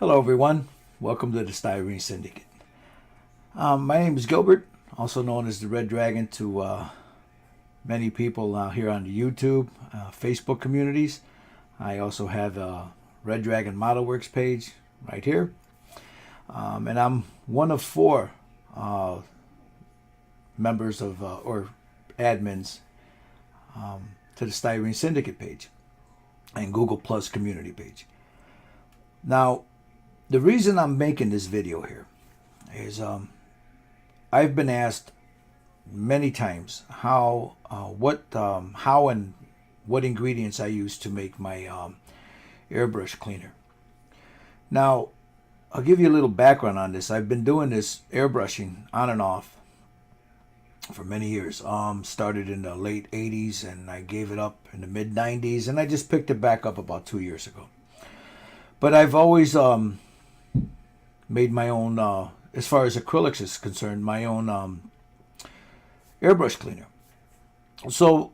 Hello everyone, welcome to the Styrene Syndicate. My name is Gilbert, also known as the Red Dragon to many people here on the YouTube, Facebook communities. I also have a Red Dragon Model Works page right here. And I'm one of four members of, or admins to the Styrene Syndicate page and Google Plus community page. Now, the reason I'm making this video here is I've been asked many times how and what ingredients I use to make my airbrush cleaner. Now, I'll give you a little background on this. I've been doing this airbrushing on and off for many years. Started in the late 80s and I gave it up in the mid 90s, and I just picked it back up about 2 years ago. But I've always made my own, as far as acrylics is concerned, my own airbrush cleaner. So,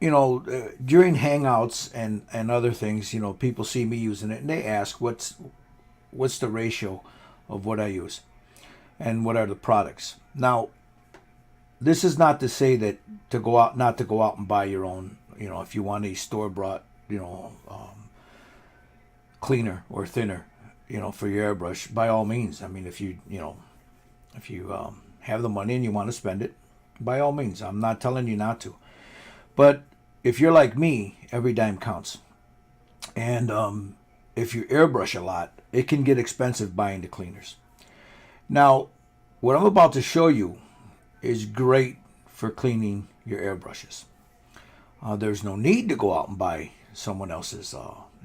you know, during hangouts and other things, you know, people see me using it and they ask what's the ratio of what I use and what are the products. Now, this is not to say that not to go out and buy your own, you know, if you want a store-bought, you know, cleaner or thinner, you know, for your airbrush, by all means. I mean, if you have the money and you want to spend it, by all means. I'm not telling you not to. But if you're like me, every dime counts. And if you airbrush a lot, it can get expensive buying the cleaners. Now, what I'm about to show you is great for cleaning your airbrushes. There's no need to go out and buy someone else's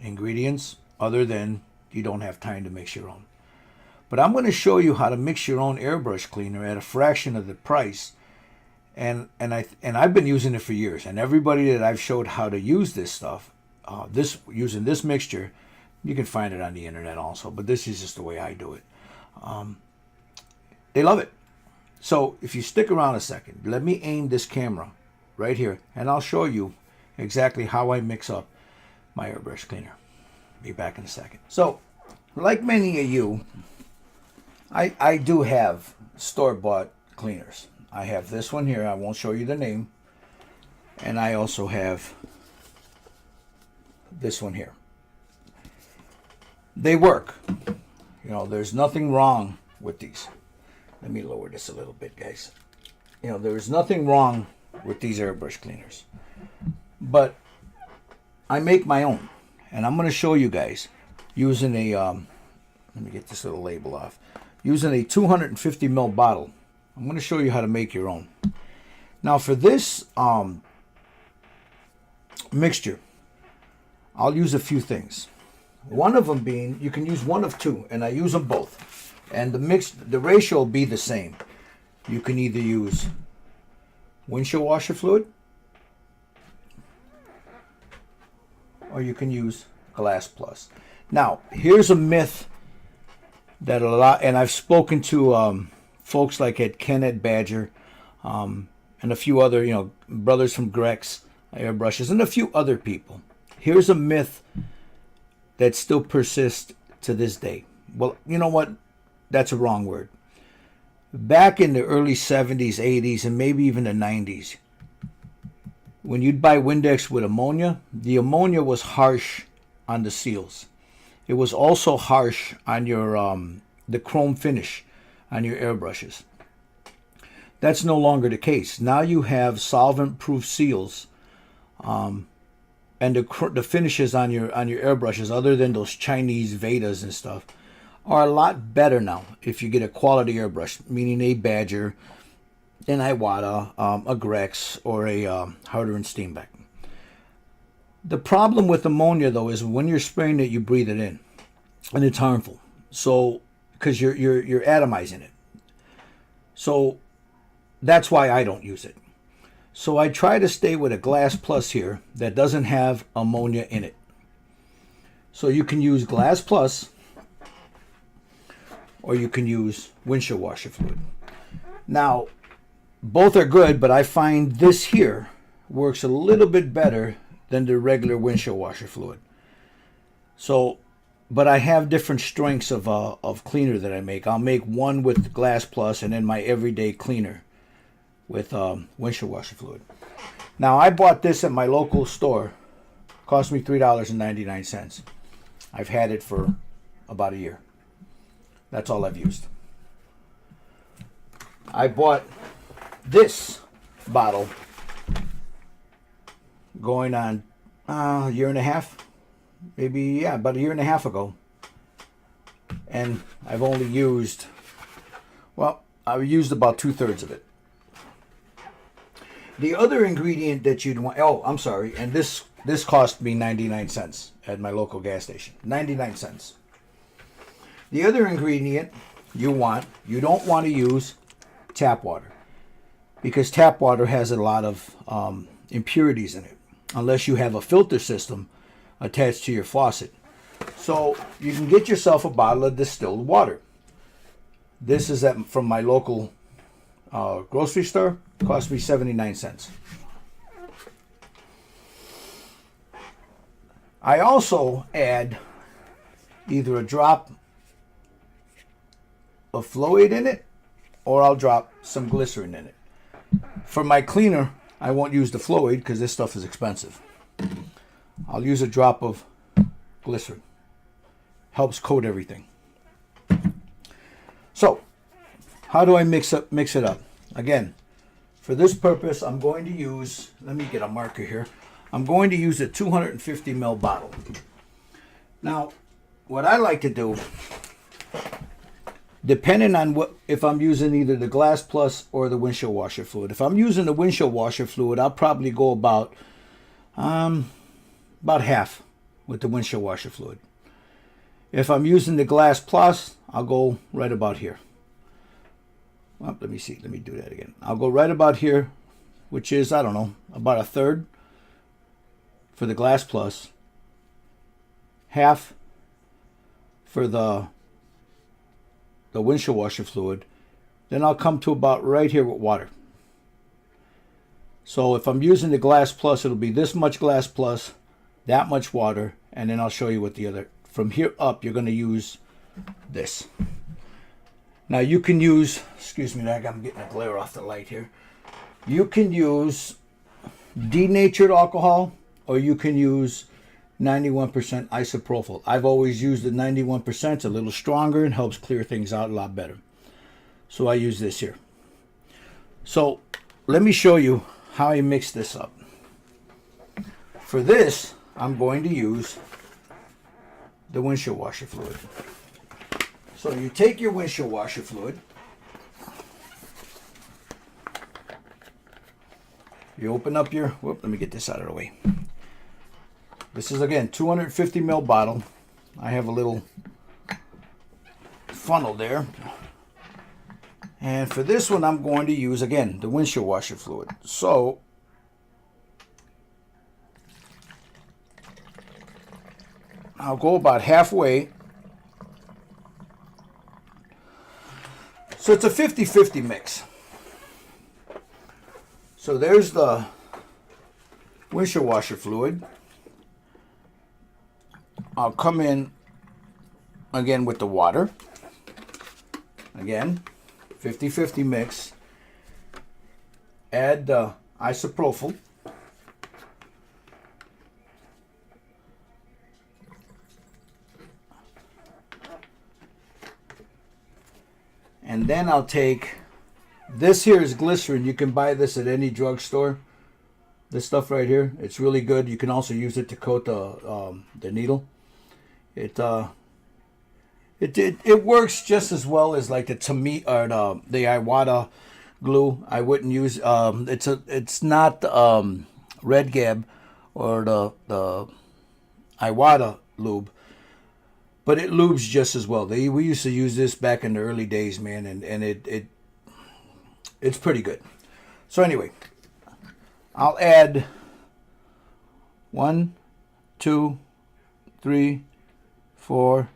ingredients, other than you don't have time to mix your own. But I'm going to show you how to mix your own airbrush cleaner at a fraction of the price. And I've been using it for years. And everybody that I've showed how to use this stuff, using this mixture, you can find it on the internet also. But this is just the way I do it. They love it. So if you stick around a second, let me aim this camera right here, and I'll show you exactly how I mix up my airbrush cleaner. Be back in a second. So, like many of you, I do have store-bought cleaners. I have this one here. I won't show you the name. And I also have this one here. They work. You know, there's nothing wrong with these. Let me lower this a little bit, guys. You know, there's nothing wrong with these airbrush cleaners. But I make my own. And I'm going to show you guys using a, let me get this little label off. Using a 250 ml bottle. I'm going to show you how to make your own. Now for this mixture, I'll use a few things. One of them being, you can use one of two, and I use them both. And the ratio will be the same. You can either use windshield washer fluid, or you can use Glass Plus. Now, here's a myth that a lot, and I've spoken to folks like Ken at Badger, and a few other, you know, brothers from Grex Airbrushes, and a few other people. Here's a myth that still persists to this day. Well, you know what? That's a wrong word. Back in the early 70s, 80s, and maybe even the 90s, when you'd buy Windex with ammonia, the ammonia was harsh on the seals. It was also harsh on your the chrome finish on your airbrushes. That's no longer the case. Now you have solvent-proof seals, and the finishes on your airbrushes, other than those Chinese Vedas and stuff, are a lot better now if you get a quality airbrush, meaning a Badger, an Iwata, a Grex, or a Harder and Steenbeck. The problem with ammonia, though, is when you're spraying it, you breathe it in, and it's harmful. So, because you're atomizing it. So that's why I don't use it. So I try to stay with a Glass Plus here that doesn't have ammonia in it. So you can use Glass Plus, or you can use windshield washer fluid. Now, both are good, but I find this here works a little bit better than the regular windshield washer fluid. So but I have different strengths of cleaner that I make. I'll make one with Glass Plus and then my everyday cleaner with windshield washer fluid. Now, I bought this at my local store. Cost me $3.99. I've had it for about a year. That's all I've used. I bought this bottle going on a year and a half. Maybe, yeah, about a year and a half ago. And I've only used, well, I've used about 2/3 of it. The other ingredient that you'd want, oh, I'm sorry, and this cost me 99 cents at my local gas station. 99 cents. The other ingredient you don't want to use tap water, because tap water has a lot of impurities in it, unless you have a filter system attached to your faucet. So you can get yourself a bottle of distilled water. This is from my local grocery store. It cost me 79 cents. I also add either a drop of fluid in it, or I'll drop some glycerin in it. For my cleaner, I won't use the fluid because this stuff is expensive. I'll use a drop of glycerin. Helps coat everything. So, how do I mix it up? Again, for this purpose, I'm going to use, let me get a marker here. I'm going to use a 250 ml bottle. Now, what I like to do, depending on if I'm using either the Glass Plus or the windshield washer fluid. If I'm using the windshield washer fluid, I'll probably go about half with the windshield washer fluid. If I'm using the Glass Plus, I'll go right about here. Well, let me see. Let me do that again. I'll go right about here, which is, I don't know, about 1/3 for the Glass Plus, half for the windshield washer fluid. Then I'll come to about right here with water. So if I'm using the Glass Plus, it'll be this much Glass Plus, that much water, and then I'll show you what the other, from here up, you're going to use this. Now you can use, excuse me, I'm getting a glare off the light here. You can use denatured alcohol, or you can use 91% isopropyl. I've always used the 91%. It's a little stronger and helps clear things out a lot better. So I use this here. So let me show you how I mix this up. For this, I'm going to use the windshield washer fluid. So you take your windshield washer fluid, you open up your, let me get this out of the way. This is, again, 250 ml bottle. I have a little funnel there. And for this one, I'm going to use, again, the windshield washer fluid. So I'll go about halfway. So it's a 50-50 mix. So there's the windshield washer fluid. I'll come in again with the water. Again, 50-50 mix. Add the isopropyl. And then I'll take, this here is glycerin. You can buy this at any drugstore. This stuff right here, it's really good. You can also use it to coat the needle. It works just as well as like the Iwata glue. I wouldn't use it's not Red Gab or the Iwata lube, but it lubes just as well. We used to use this back in the early days, man, and it's pretty good. So anyway, I'll add 1, 2, 3, 4,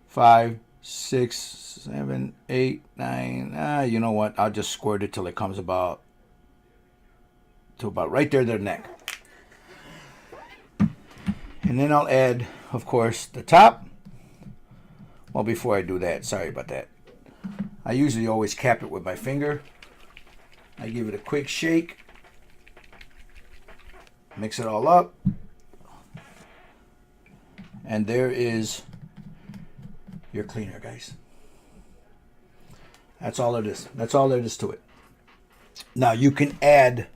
5, 6, 7, 8, 9. You know what? I'll just squirt it till it comes about right there to their neck. And then I'll add, of course, the top. Well, before I do that, sorry about that. I usually always cap it with my finger. I give it a quick shake. Mix it all up. And there is your cleaner, guys. That's all it is. That's all there is to it. Now you can add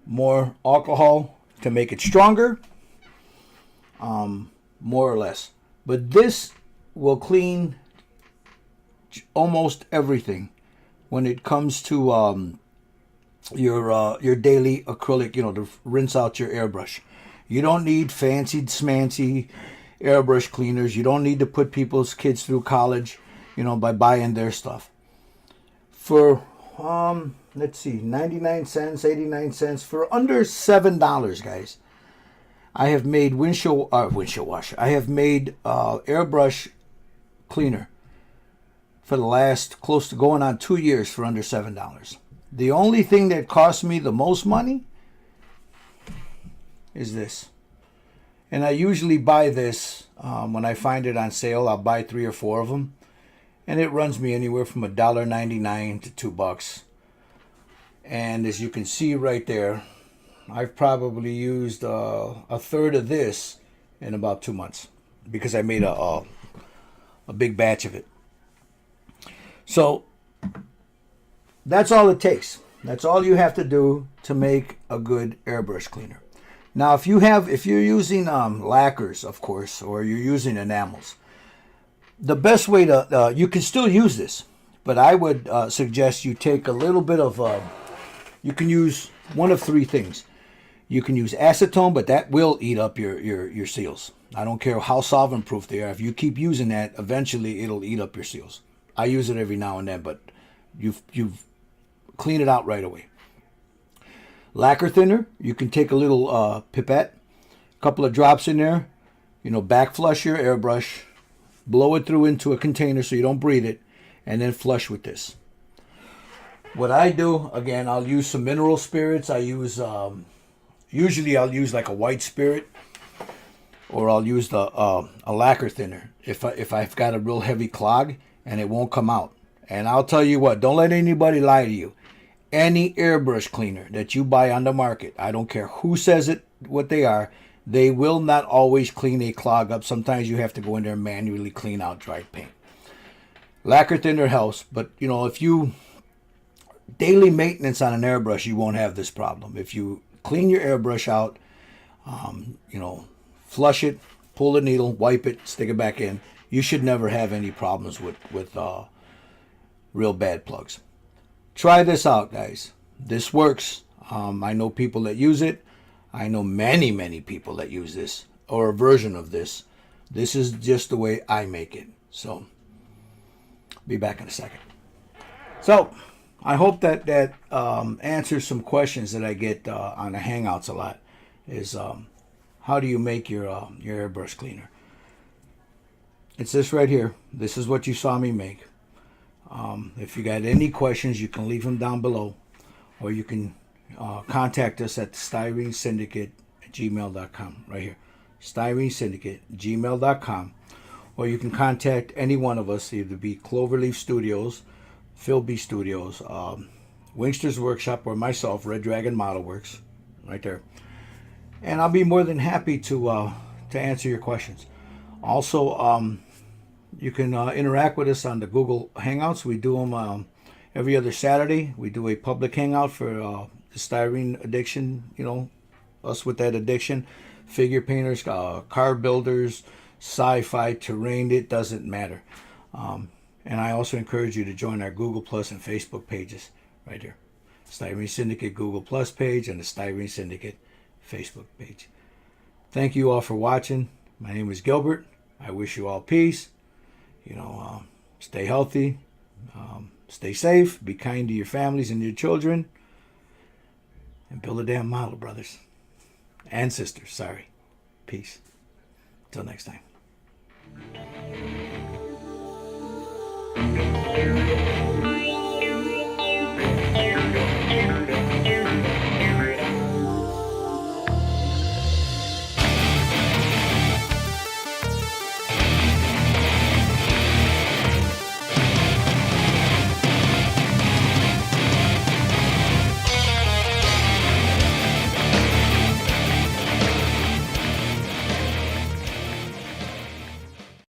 more alcohol to make it stronger, more or less. But this will clean almost everything when it comes to your daily acrylic, to rinse out your airbrush. You don't need fancy smancy airbrush cleaners. You don't need to put people's kids through college, by buying their stuff. For let's see, 99 cents, 89 cents, for under $7, guys, I have made windshield washer. I have made airbrush cleaner for the last close to going on 2 years for under $7. The only thing that cost me the most money is this. And I usually buy this when I find it on sale. I'll buy 3 or 4 of them. And it runs me anywhere from $1.99 to $2. And as you can see right there, I've probably used a third of this in about 2 months because I made a big batch of it. So that's all it takes. That's all you have to do to make a good airbrush cleaner. Now, if you're using lacquers, of course, or you're using enamels, the best way to you can still use this, but I would suggest you take a little bit of. You can use one of 3 things. You can use acetone, but that will eat up your seals. I don't care how solvent proof they are. If you keep using that, eventually it'll eat up your seals. I use it every now and then, but you've clean it out right away. Lacquer thinner, you can take a little pipette, a couple of drops in there, back flush your airbrush, blow it through into a container so you don't breathe it, and then flush with this. What I do, again, I'll use some mineral spirits. I use, usually I'll use like a white spirit, or I'll use a lacquer thinner if I've got a real heavy clog and it won't come out. And I'll tell you what, don't let anybody lie to you. Any airbrush cleaner that you buy on the market, I don't care who says it, what they are, they will not always clean a clog up. Sometimes you have to go in there and manually clean out dried paint. Lacquer thinner helps, but if you daily maintenance on an airbrush, you won't have this problem. If you clean your airbrush out, flush it, pull the needle, wipe it, stick it back in, you should never have any problems with real bad plugs. Try this out, guys. This works. I know people that use it. I know many, many people that use this or a version of this. This is just the way I make it. So, be back in a second. So, I hope that answers some questions that I get on the Hangouts a lot. Is how do you make your airbrush cleaner? It's this right here. This is what you saw me make. If you got any questions, you can leave them down below, or you can contact us at styrenesyndicate@gmail.com right here, styrenesyndicate@gmail.com, or you can contact any one of us, either be Cloverleaf Studios, Phil B Studios, Wingster's Workshop, or myself, Red Dragon Model Works, right there, and I'll be more than happy to answer your questions. Also, you can interact with us on the Google Hangouts. We do them every other Saturday. We do a public hangout for the styrene addiction, us with that addiction. Figure painters, car builders, sci-fi, terrain, it doesn't matter. And I also encourage you to join our Google Plus and Facebook pages right here. Styrene Syndicate Google Plus page and the Styrene Syndicate Facebook page. Thank you all for watching. My name is Gilbert. I wish you all peace. Stay healthy, stay safe, be kind to your families and your children, and build a damn model, brothers and sisters. Sorry. Peace. Till next time.